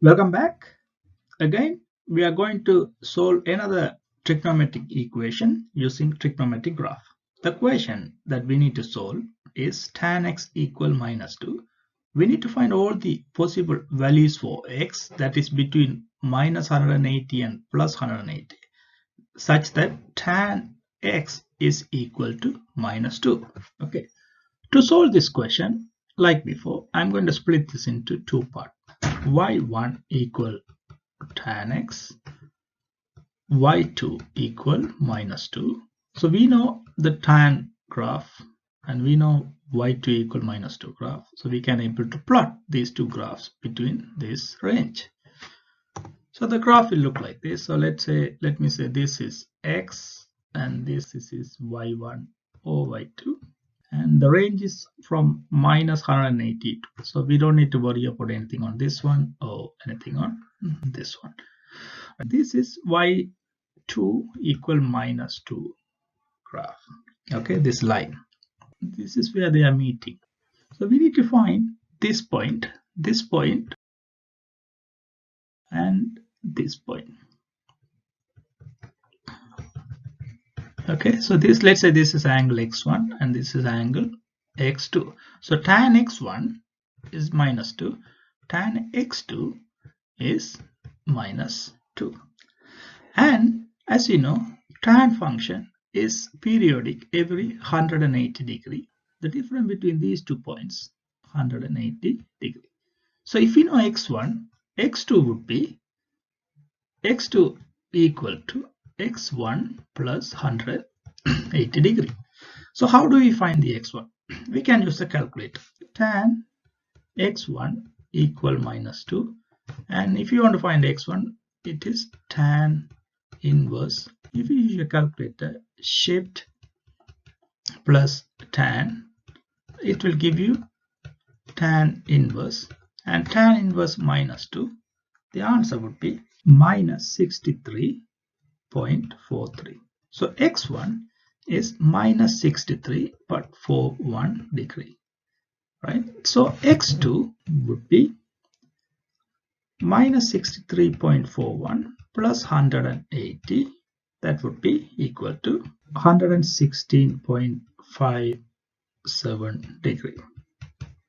Welcome back. Again, we are going to solve another trigonometric equation using trigonometric graph. The equation that we need to solve is tan x equal minus 2. We need to find all the possible values for x, that is between minus 180 and plus 180, such that tan x is equal to minus 2. Okay. To solve this question, like before, I'm going to split this into two parts. y1 equal tan x, y2 equal minus 2. So we know the tan graph and we know y2 equal minus 2 graph. So we can able to plot these two graphs between this range. So the graph will look like this. So let me say this is x and this is y1 or y2. And the range is from minus 180. So we don't need to worry about anything on this one or anything on this one. This is y2 equal minus 2 graph. Okay, this line. This is where they are meeting. So we need to find this point, and this point. Okay, so this, let's say this is angle x1 and this is angle x2. So tan x1 is minus 2, tan x2 is minus 2. And as you know, tan function is periodic every 180 degree. The difference between these 2 points, 180 degree. So if you know x1, x2 would be x2 equal to x1 plus 180 degree. So how do we find the x1? We can use the calculator. Tan x1 equal minus 2, and if you want to find x1, it is tan inverse. If you use your calculator, shift plus tan, it will give you tan inverse, and tan inverse minus 2, the answer would be minus 63.43. So x1 is minus 63.41 degree, right? So x2 would be minus 63.41 plus 180, that would be equal to 116.57 degree.